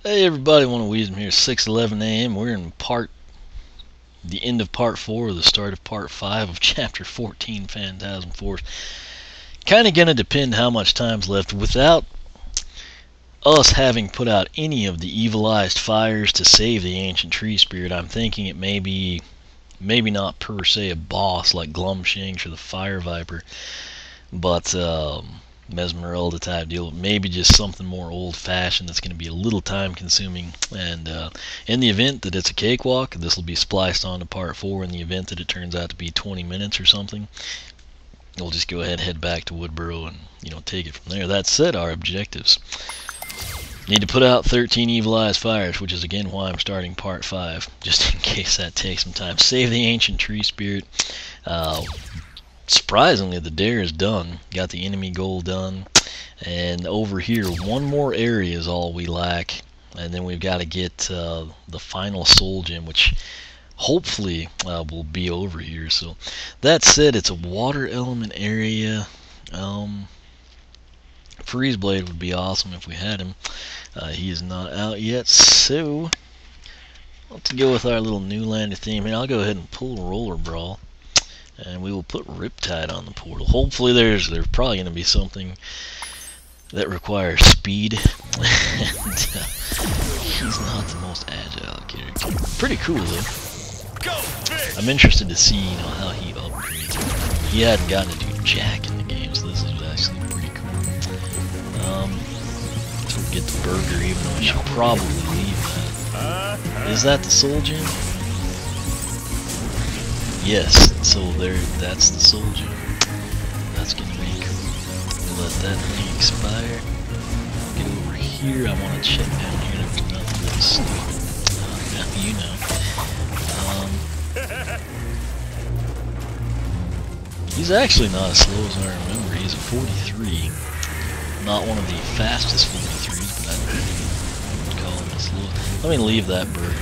Hey everybody, one of Weezem here, 6:11 a.m. We're in the end of part 4, the start of part 5 of chapter 14, Phantasm Force. Kind of gonna depend how much time's left. Without us having put out any of the evilized fires to save the ancient tree spirit, I'm thinking it may be, maybe not per se a boss like Glumshanks or the Fire Viper, but Mesmeralda type deal, maybe just something more old-fashioned that's going to be a little time-consuming. And in the event that it's a cakewalk, this will be spliced onto part 4. In the event that it turns out to be 20 minutes or something, we'll just go ahead and head back to Woodboro and take it from there. That said, our objectives: need to put out 13 evilized fires, which is again why I'm starting part 5, just in case that takes some time. Save the ancient tree spirit. Surprisingly, the dare is done. Got the enemy goal done. And over here, one more area is all we lack. And then we've got to get the final soul gem, which hopefully will be over here. So that said, it's a water element area. Freeze Blade would be awesome if we had him. He is not out yet, so let's go with our little Newlander theme here. I'll go ahead and pull Roller Brawl. And we will put Riptide on the portal. Hopefully there's probably going to be something that requires speed. And he's not the most agile character. Pretty cool though. I'm interested to see how he upgrades. He hadn't gotten to do jack in the game, so this is actually pretty cool. So we'll get the burger, even though I should probably leave that. Is that the soul gem? Yes, so that's the soul gem. That's gonna be cool. We'll let that thing expire. Get over here. I want to check down here if there's nothing really stupid. Now you know. He's actually not as slow as I remember. He's a 43. Not one of the fastest 43s, but I wouldn't call him the slowest. Let me leave that burger.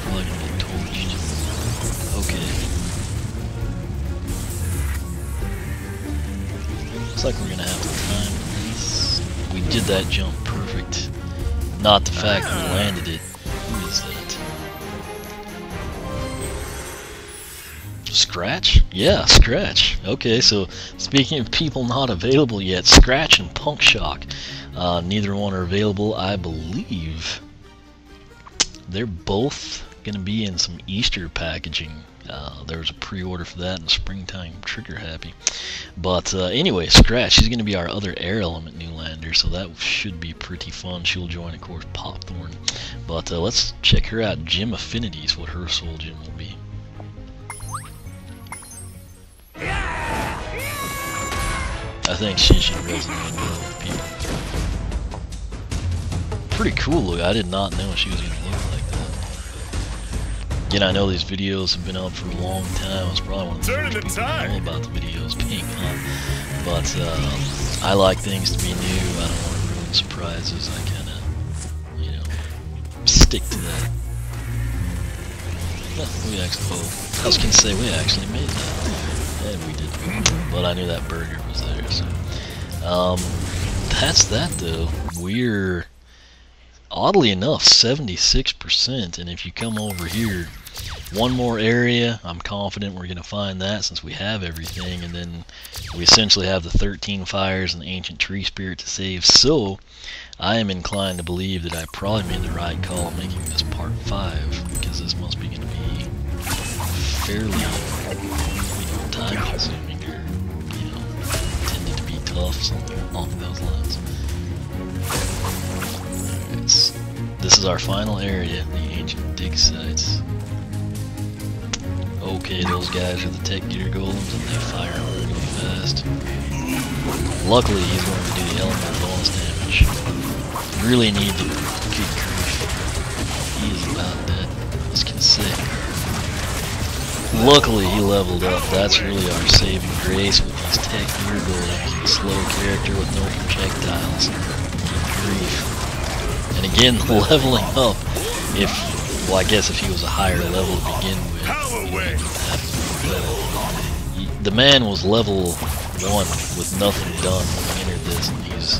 Probably gonna get torched. Okay. Looks like we're gonna have to time this. We did that jump perfect. Not the fact we landed it. Who is that? Scratch? Yeah, Scratch. Okay, so speaking of people not available yet, Scratch and Punk Shock. Neither one are available, I believe. They're both gonna be in some Easter packaging. There was a pre-order for that in springtime, trigger happy. But anyway, Scratch, she's going to be our other air element Newlander, so that should be pretty fun. She'll join, of course, Popthorn. But let's check her out. Gem Affinities, what her soul gem will be. I think she should resonate well with people. Pretty cool look. I did not know she was going to look like that. Again, I know these videos have been up for a long time. I was probably one of the first people to know about the videos being up. But I like things to be new. I don't want to ruin surprises. I kind of, stick to that. We actually, I was going to say we actually made that. Yeah, we did. But I knew that burger was there. So that's that though. We're oddly enough 76%, and if you come over here, one more area, I'm confident we're going to find that since we have everything, and then we essentially have the 13 fires and the ancient tree spirit to save. So I am inclined to believe that I probably made the right call making this part 5, because this must be going to be fairly time consuming, or intended to be tough, something along those lines. This is our final area, the ancient dig sites. Okay, those guys are the tech gear golems and they fire really fast. Luckily, he's going to do the elemental bonus damage. Really need to good grief. He is about dead. I was gonna say. Luckily, he leveled up. That's really our saving grace with these tech gear golems. A slow character with no projectiles. Good grief. And again, leveling up, well, I guess if he was a higher level to begin with, the man was level 1 with nothing done when he entered this, and he's,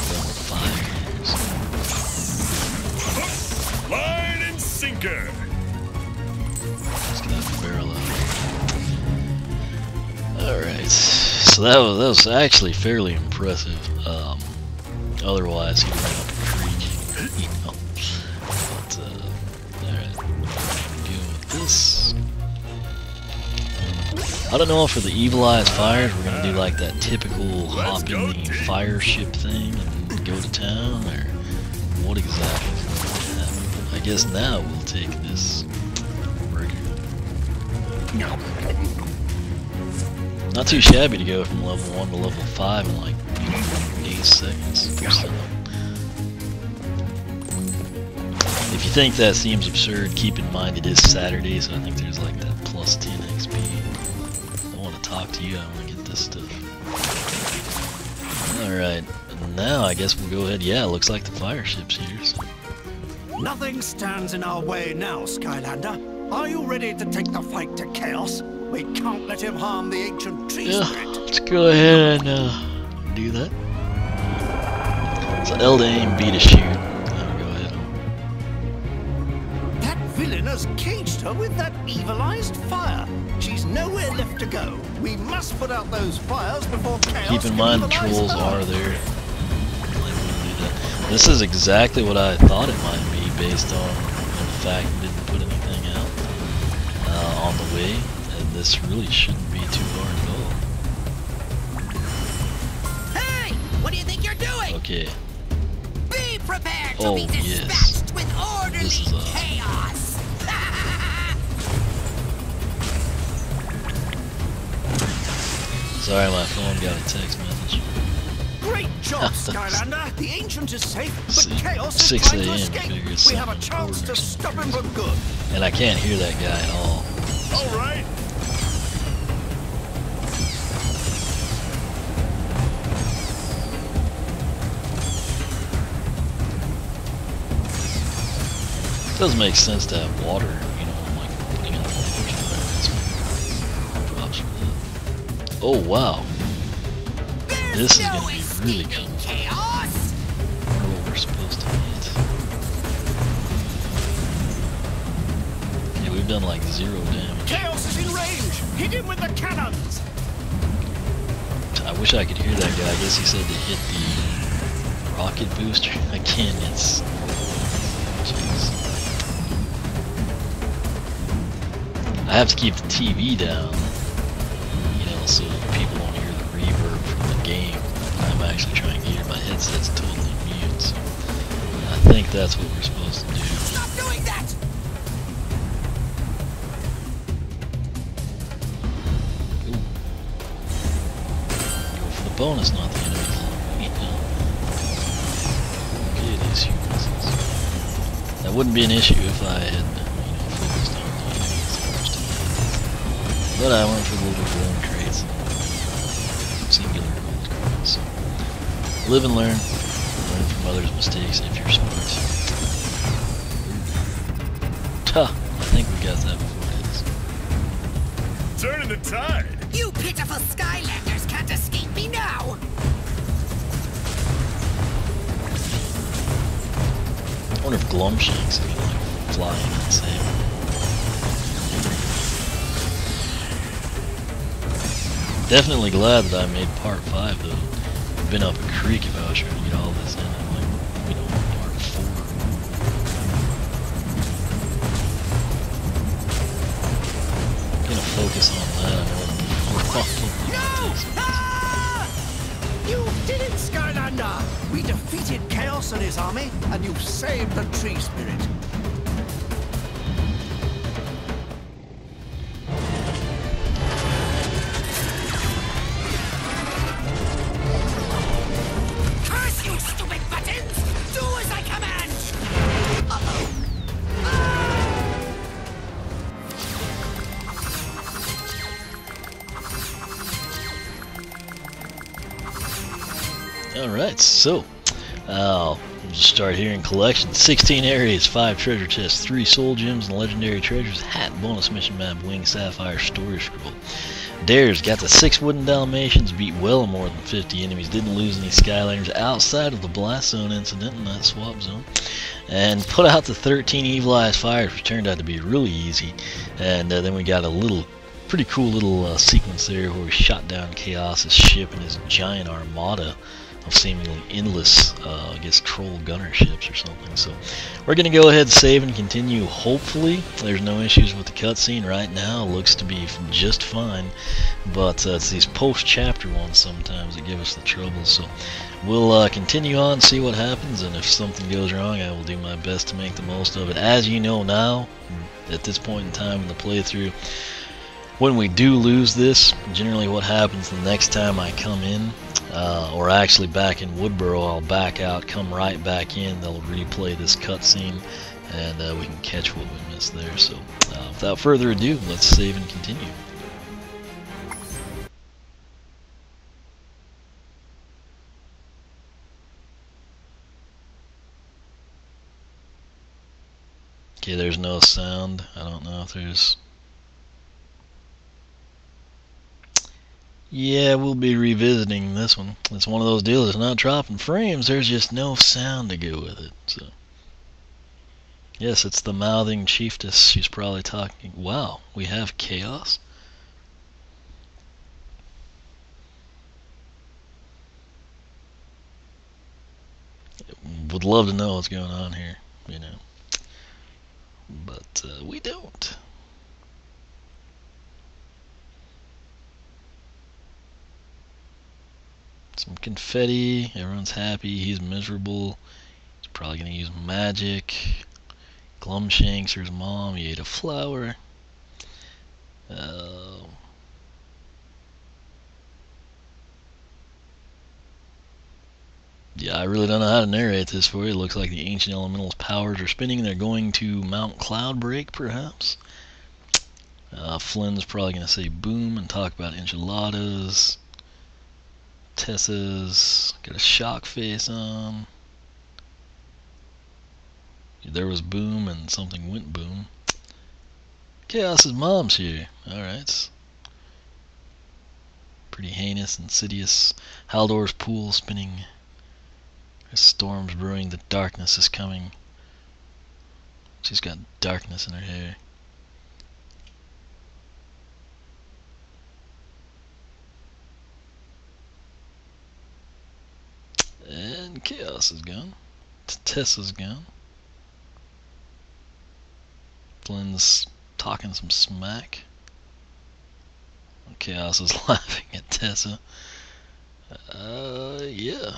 level 5 years. Joker. Let's get that barrel out. Alright, so that was actually fairly impressive. Otherwise, he ran up a creek, you know. But, alright, deal with this. I don't know if for the Evil Eyes fires we're gonna do like that typical hop in the fire ship thing and go to town, or what exactly is going to happen. I guess now we'll take this burger. Not too shabby to go from level 1 to level 5 in like 8 seconds or so. If you think that seems absurd, keep in mind it is Saturday, so I think there's like that plus 10 XP. I want to talk to you, I want to get this stuff. Alright, now I guess we'll go ahead. Yeah, it looks like the fire ship's here. So. Nothing stands in our way now, Skylander. Are you ready to take the fight to Chaos? We can't let him harm the ancient tree spirit. Let's go ahead and do that. So L to aim, B to shoot. Go ahead. That villain has caged her with that evilized fire. She's nowhere left to go. We must put out those fires before Chaos. Keep in mind the trolls are there. This is exactly what I thought it might be, based on the fact we didn't put anything out on the way. And this really shouldn't be too hard at all. Hey! What do you think you're doing? Okay. Be prepared to Oh, be yes. dispatched with orderly This is chaos! Sorry, my phone got a text message. Great job, Skylander. The ancient is safe, but See, Chaos is 6 trying to a.m. escape. figures We have a something chance to important. stop him for good. And I can't hear that guy at all. All right. It does make sense to have water, you know, like putting out the props for that. Oh wow, this is gonna be really cool. Chaos! I wonder what we're supposed to hit. Yeah, we've done like 0 damage. Chaos is in range. Hit him with the cannons. I wish I could hear that guy. I guess he said to hit the rocket booster. Again, it's... Jeez. I have to keep the TV down, you know, so people don't hear the reverb from the game. I'm actually trying to hear my headset's totally mute, so I think that's what we're supposed to do. Stop doing that! Ooh. Go for the bonus, not the enemy. Okay, these humans. That wouldn't be an issue if I had, you know, focused on the enemies first. But I went for the little golden crates, singular gold crates. Live and learn. Learn from others' mistakes if you're smart. Tuh, I think we got that before it is. Turning the tide. You pitiful Skylanders can't escape me now! I wonder if Glumshanks can like fly in and save him. Definitely glad that I made part 5 though. I've been up a creek if I was trying to get all this in. I'm like, you know, part 4. I'm gonna focus on that. I know No! Ah! You did it, Skylander! We defeated Chaos and his army, and you saved the tree spirit. Curse you, stupid buttons! Do as I command! Uh-oh. Alright, so we'll just start here in collection. 16 areas, 5 treasure chests, 3 soul gems and legendary treasures, hat, bonus mission map, wing sapphire, story scroll. Dares got the 6 wooden Dalmatians, beat well more than 50 enemies, didn't lose any Skylanders outside of the Blast Zone incident in that swap zone, and put out the 13 Evil Eyes Fires, which turned out to be really easy. And then we got a pretty cool little sequence there where we shot down Chaos's ship and his giant armada of seemingly endless, I guess, troll gunner ships or something. So we're going to go ahead, save, and continue. Hopefully there's no issues with the cutscene right now. Looks to be just fine, but it's these post-chapter ones sometimes that give us the trouble. So we'll continue on, see what happens, and if something goes wrong, I will do my best to make the most of it. As you know now, at this point in time in the playthrough, when we do lose this, generally what happens the next time I come in, or actually back in Woodboro, I'll back out, come right back in, they'll replay this cutscene, and we can catch what we missed there. So without further ado, let's save and continue. Okay, there's no sound. I don't know if there's... Yeah, we'll be revisiting this one. It's one of those deals, it's not dropping frames, there's just no sound to go with it. So yes, it's the mouthing chiefess. She's probably talking. Wow, we have Chaos. Would love to know what's going on here, you know. But we don't. Some confetti, everyone's happy, he's miserable, he's probably going to use magic. Glumshanks, there's mom, he ate a flower. Yeah, I really don't know how to narrate this for you. It looks like the ancient elemental's powers are spinning. They're going to Mount Cloudbreak, perhaps. Flynn's probably going to say boom and talk about enchiladas. Tessa's got a shock face on. There was boom and something went boom. Chaos's mom's here. Alright. Pretty heinous, insidious. Haldor's pool spinning. A storm's brewing. The darkness is coming. She's got darkness in her hair. And Chaos is gone. Tessa's gone. Flynn's talking some smack. Chaos is laughing at Tessa. Yeah.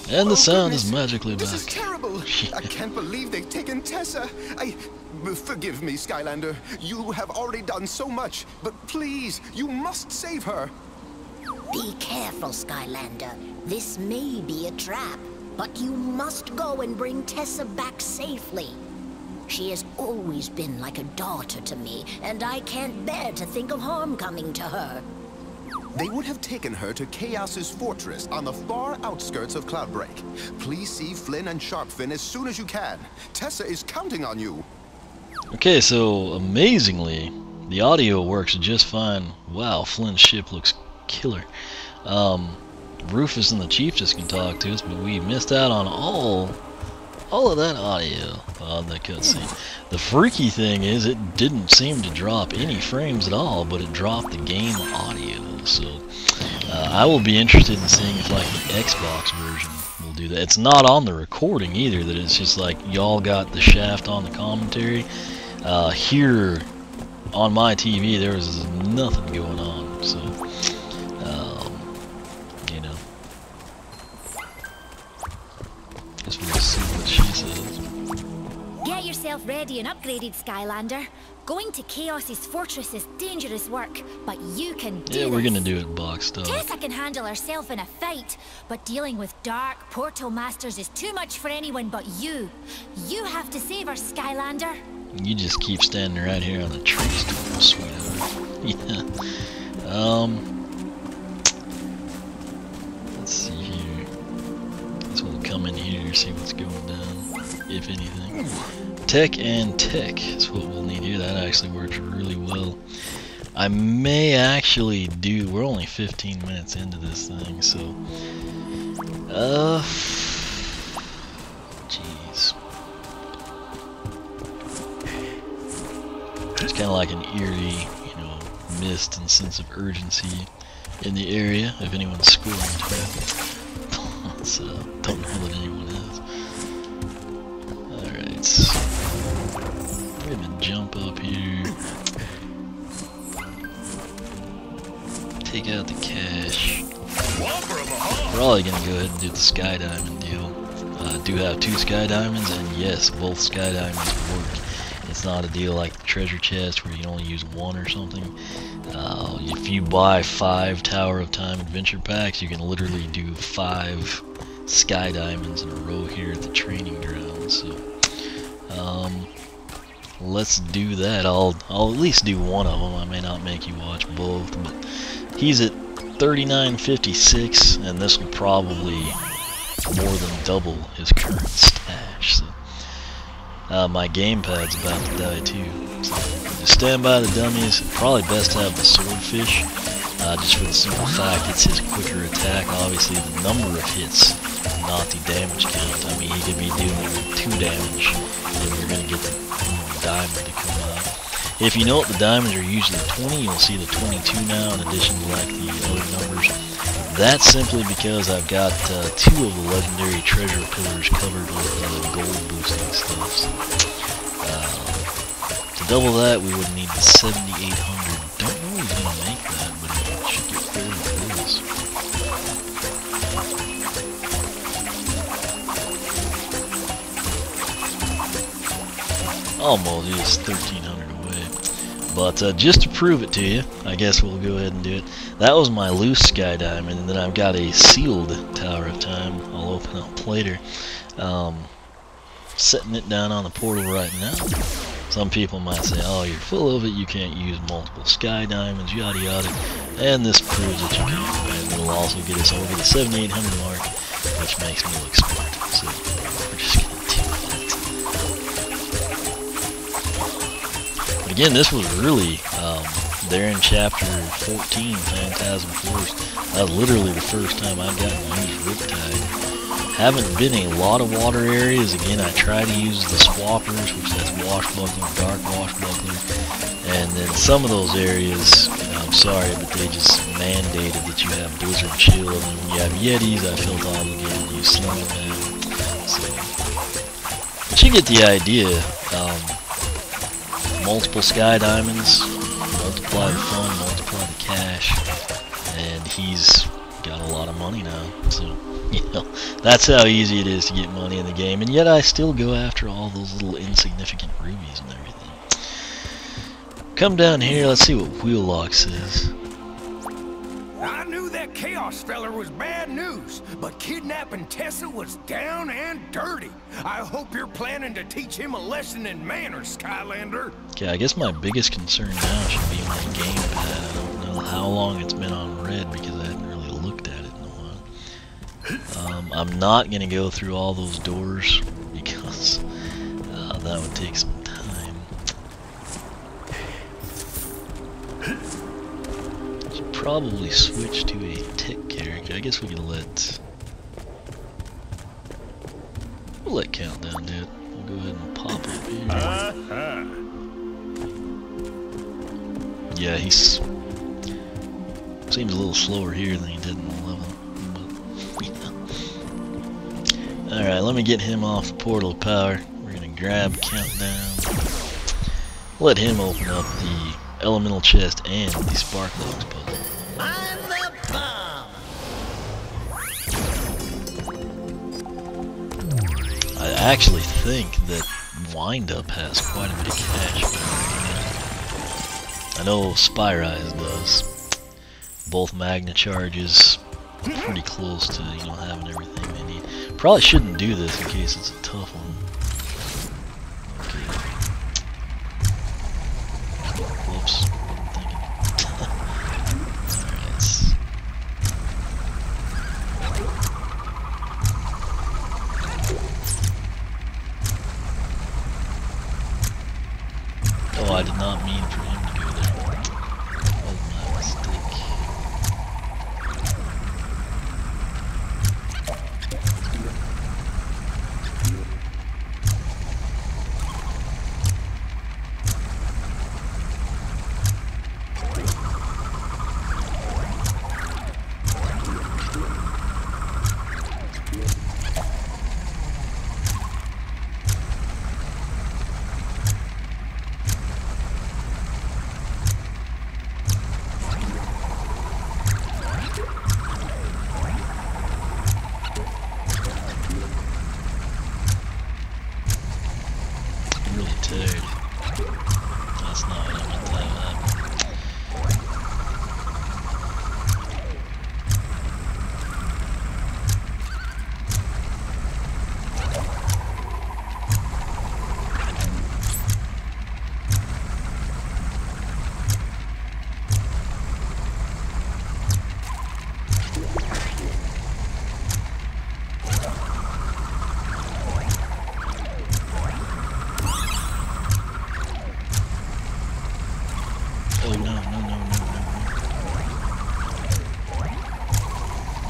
And the sound is magically back. This is terrible. I can't believe they've taken Tessa. Forgive me, Skylander. You have already done so much, but please, you must save her. Be careful, Skylander. This may be a trap, but you must go and bring Tessa back safely. She has always been like a daughter to me, and I can't bear to think of harm coming to her. They would have taken her to Chaos's fortress on the far outskirts of Cloudbreak. Please see Flynn and Sharpfin as soon as you can. Tessa is counting on you. Okay, so amazingly, the audio works just fine. Wow, Flynn's ship looks killer. Rufus and the Chief just can talk to us, but we missed out on all of that audio on the cutscene. The freaky thing is it didn't seem to drop any frames at all, but it dropped the game audio. So I will be interested in seeing if like the Xbox version will do that. It's not on the recording either, that it's just like y'all got the shaft on the commentary. Here on my TV there was nothing going on, so you know, guess we'll see what she says. Get yourself ready and upgraded, Skylander. Going to Chaos's fortress is dangerous work, but you can do Yeah, we're this. gonna do it boxed up. Tessa can handle herself in a fight, but dealing with dark portal masters is too much for anyone but you. You have to save her, Skylander. You just keep standing right here on the tree stool, sweetheart. Yeah. Let's see here. Guess we'll come in here and see what's going down. if anything. Tech and tech is what we'll need here. That actually works really well. I may actually do, we're only 15 minutes into this thing, so jeez. It's kind of like an eerie, you know, mist and sense of urgency in the area if anyone's schooling to it. So, don't know that anyone is. Alright, we're gonna jump up here. Take out the cash. Probably gonna go ahead and do the sky diamond deal. I do have 2 sky diamonds, and yes, both sky diamonds work. It's not a deal like the treasure chest where you can only use 1 or something. If you buy 5 Tower of Time adventure packs, you can literally do 5 sky diamonds in a row here at the training ground. So, let's do that. I'll at least do one of them. I may not make you watch both, but he's at 39.56, and this will probably more than double his current stash. So, my gamepad's about to die too. So just stand by the dummies. Probably best to have the swordfish, just for the simple fact it's his quicker attack. Obviously, the number of hits, not the damage count. I mean, he could be doing 2 damage, and you're gonna get the diamond to come out. If you note, the diamonds are usually 20. You'll see the 22 now, in addition to like the other numbers. That's simply because I've got 2 of the legendary treasure pillars covered with gold boosting stuff. So, to double that, we would need the 7,800. Don't know he's gonna make that, but it should get fairly close. Almost, it's 1,300 away. But just to prove it to you, I guess we'll go ahead and do it. That was my loose sky diamond, and then I've got a sealed Tower of Time. I'll open up later. Setting it down on the portal right now. Some people might say, oh, you're full of it, you can't use multiple sky diamonds, yada yada. And this proves that you can. And it'll also get us over the 7,800 mark, which makes me look smart. So we're just gonna do that. But again, this was really there in chapter 14, Fantasm Force. That was literally the first time I've gotten to use Riptide. Haven't been a lot of water areas. Again, I try to use the swappers, which that's washbuckler, dark washbuckler, and then some of those areas, you know, I'm sorry, but they just mandated that you have Blizzard Chill, and then when you have Yetis, I felt obligated to use Snowman. So, but you get the idea. Multiple sky diamonds, multiply the fun, multiply the cash, and he's got a lot of money now. So, you know, that's how easy it is to get money in the game, and yet I still go after all those little insignificant rubies and everything. Come down here, let's see what Wheellock says. I knew that Chaos feller was bad news, but kidnapping Tessa was down and dirty. I hope you're planning to teach him a lesson in manners, Skylander. Okay, I guess my biggest concern now should be my gamepad. I don't know how long it's been on red because I haven't really looked at it in a while. I'm not going to go through all those doors because that would take some time. Should probably switch to a tech character. I guess we can we'll let Countdown do it. We'll go ahead and pop up here. Yeah, he seems a little slower here than he did in 11. But, yeah. Alright, let me get him off the portal power. We're going to grab Countdown. Let him open up the elemental chest and the Sparklocks puzzle. I'm the bomb. I actually think that Windup has quite a bit of cash. I know Spyrise does. Both Magna charges pretty close to, you know, having everything they need. Probably shouldn't do this in case it's a tough one. Okay. Whoops. I'm thinking. did not mean for him to go there. Oh, my mistake. That's not what I meant to have happen. Oh no, no, no, no, no, no.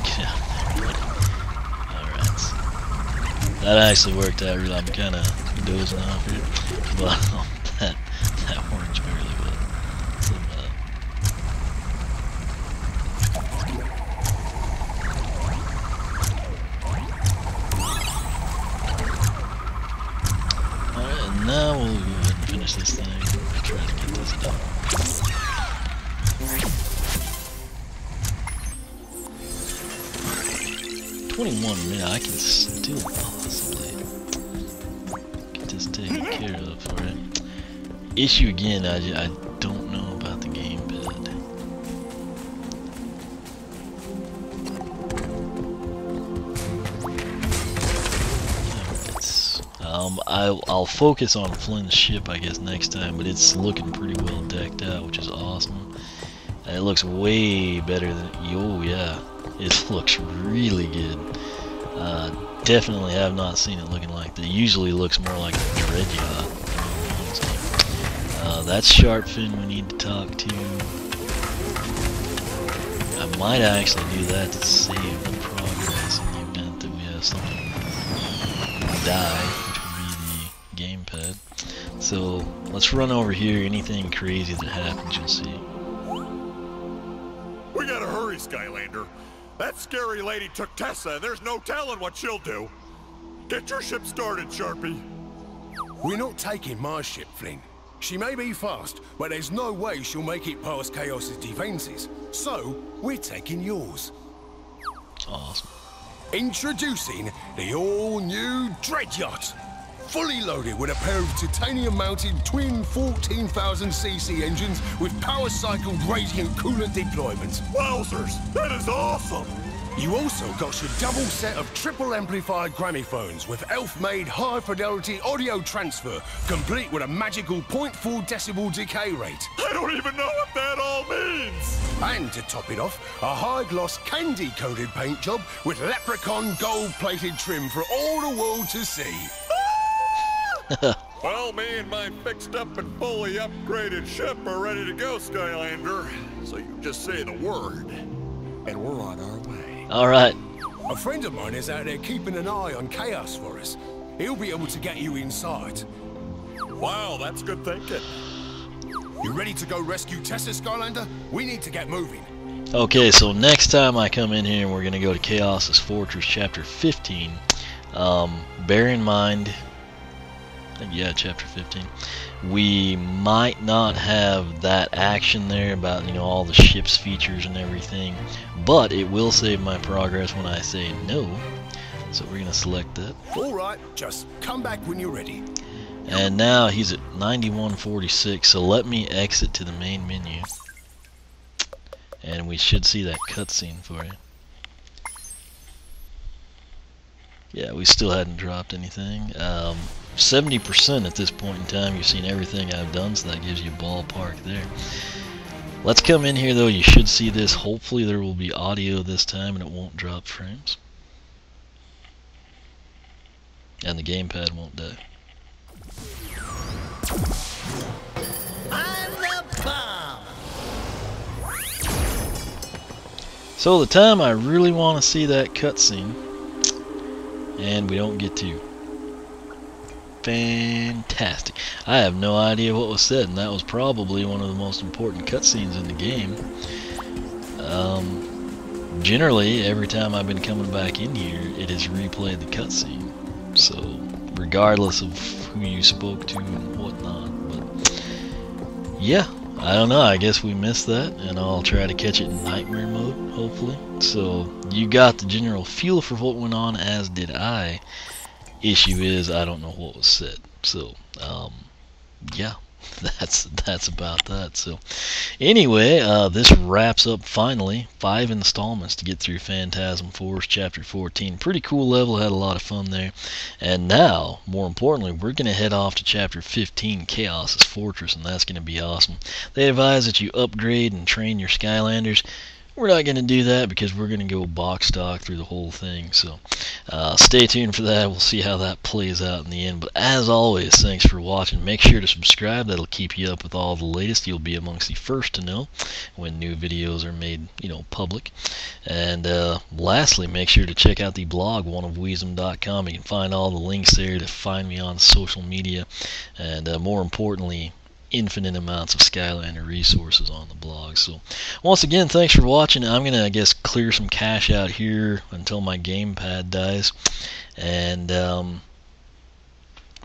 Get out of there, buddy. Alright. That actually worked out really. I'm kinda dozing off here. But that orange barely will. Alright, and now we'll go ahead and finish this thing. Try to get this done. 21 minutes, I can still possibly get this taken care of for it. Issue again, I don't know about the gamepad. I'll focus on Flynn's ship, I guess, next time, but it's looking pretty well decked out, which is awesome. And it looks way better than, oh yeah, it looks really good. Definitely have not seen it looking like that. It usually looks more like a dread yacht. That's Sharpfin we need to talk to. I might actually do that to save the progress in the event that we have something die, which would be the gamepad. So let's run over here. Anything crazy that happens, you'll see. We gotta hurry, Skylander. That scary lady took Tessa, and there's no telling what she'll do. Get your ship started, Sharpie. We're not taking my ship, Flynn. She may be fast, but there's no way she'll make it past Chaos's defenses. So, we're taking yours. Awesome. Introducing the all-new Dread Yacht. Fully loaded with a pair of titanium-mounted twin 14,000cc engines with power-cycled radiant coolant deployments. Wowzers, that is awesome! You also got your double set of triple-amplified gramophones with elf-made high-fidelity audio transfer, complete with a magical 0.4 decibel decay rate. I don't even know what that all means! And to top it off, a high-gloss candy-coated paint job with leprechaun gold-plated trim for all the world to see. Well, me and my fixed up and fully upgraded ship are ready to go, Skylander. So you just say the word, and we're on our way. Alright. A friend of mine is out there keeping an eye on Chaos for us. He'll be able to get you inside. Wow, that's good thinking. You ready to go rescue Tessa, Skylander? We need to get moving. Okay, so next time I come in here and we're going to go to Chaos's Fortress, Chapter 15. Bear in mind, yeah, Chapter 15. We might not have that action there about, you know, all the ship's features and everything, but it will save my progress when I say no. So we're going to select that. Alright, just come back when you're ready. And now he's at 9146, so let me exit to the main menu. And we should see that cutscene for you. Yeah, we still hadn't dropped anything. 70% at this point in time. You've seen everything I've done, so that gives you a ballpark there. Let's come in here though. You should see this. Hopefully there will be audio this time and it won't drop frames. And the gamepad won't die. So the time I really want to see that cutscene, and we don't get to. Fantastic. I have no idea what was said, and that was probably one of the most important cutscenes in the game. Generally, every time I've been coming back in here, it has replayed the cutscene. So, regardless of who you spoke to and whatnot. But, yeah, I don't know. I guess we missed that, and I'll try to catch it in nightmare mode, hopefully. So, you got the general feel for what went on, as did I. Issue is, I don't know what was said. So, yeah. That's about that. So anyway, this wraps up finally 5 installments to get through Phantasm Force Chapter 14. Pretty cool level, had a lot of fun there. And now, more importantly, we're going to head off to Chapter 15, Chaos's Fortress, and that's going to be awesome. They advise that you upgrade and train your Skylanders. We're not going to do that because we're going to go box stock through the whole thing. So stay tuned for that. We'll see how that plays out in the end. But as always, thanks for watching. Make sure to subscribe. That'll keep you up with all the latest. You'll be amongst the first to know when new videos are made, public. And lastly, make sure to check out the blog, oneofweezem.com. You can find all the links there to find me on social media. And more importantly, infinite amounts of Skylander resources on the blog. So once again, thanks for watching. I'm gonna, I guess, clear some cache out here until my gamepad dies, and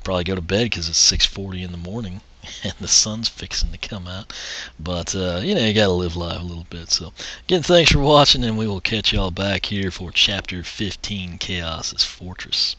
probably go to bed because it's 6:40 in the morning and the sun's fixing to come out. But you gotta live life a little bit. So again, thanks for watching, and we will catch y'all back here for Chapter 15, Chaos's Fortress.